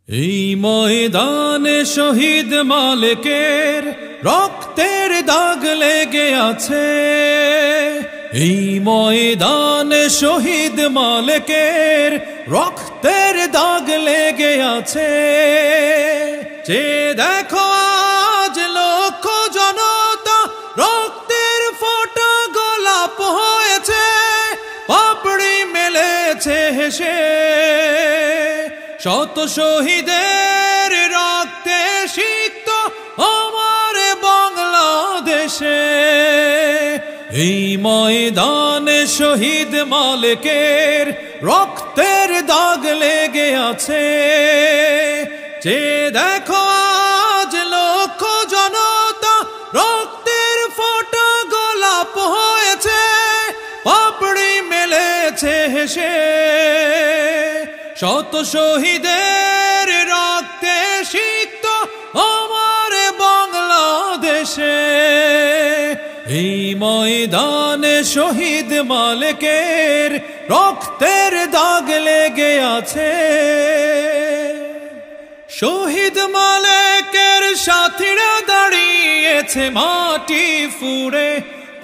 এই ময়দানে শহীদ মালেকের রক্তের দাগ লেগে আছে। এই ময়দানে শহীদ মালেকের রক্তের দাগ লেগে আছে। যে দেখো আজ লক্ষ জনতা রক্তের ফোঁটা গোলাপ হয়েছে, পাপড়ি মেলেছে হেসে। শত শহীদের রক্তে সিক্ত আমার বাংলাদেশে। এই ময়দানে শহীদ মালেকের রক্তের দাগ লেগে আছে। যে দেখো আজ লক্ষ জনতা রক্তের ফোঁটা গোলাপ হয়েছে, পাপড়ি মেলেছে হেসে। শত শহীদের রক্তে সিক্ত আমার বাংলাদেশে। এই ময়দানে শহীদ মালেকের রক্তের দাগ লেগে আছে। শহীদ মালেকের সাথীরা দাঁড়িয়েছে মাটি ফুঁড়ে,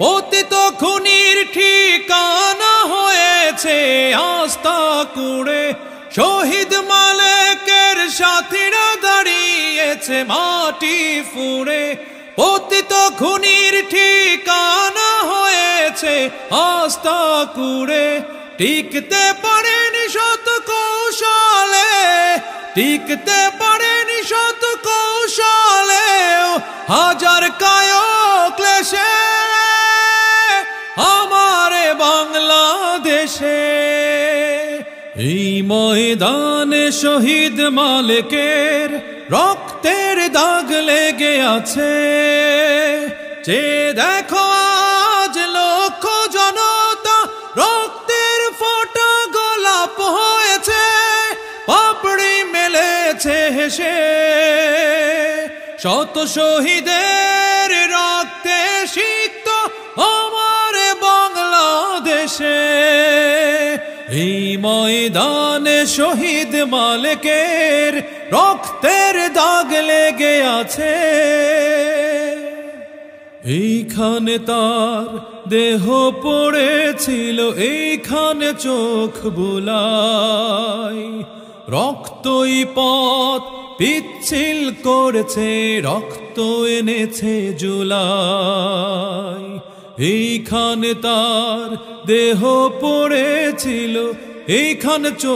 পতিত খুনির ঠিকানা হয়েছে আস্থা কুড়ে। শহীদ মালেকের সাথীরা দাঁড়িয়েছে মাটি ফুঁড়ে, পতিত খুনির ঠিকানা হয়েছে আস্থা কুড়ে। টিকতে পারেনি শত কৌশলে, টিকতে পারেনি শত কৌশলে, হাজার কায়ক ক্লেশে আমার বাংলাদেশে। এই ময়দানে শহীদ মালেকের রক্তের দাগ লেগে আছে। যে দেখো আজ লক্ষ জনতা রক্তের ফোঁটা গোলাপ হয়েছে, পাপড়ি মেলেছে হেসে। শত শহীদের রক্তে সিক্ত আমার বাংলাদেশে। এই ময়দানে শহীদ মালেকের রক্তের দাগ লেগে আছে। এইখানে তার দেহ পড়েছিল, এইখানে চোখ বুলাই। রক্তই পথ পিচ্ছিল করেছে, রক্ত এনেছে জুলাই। এইখানে তার দেহ পড়েছিল, এইখানে চোখ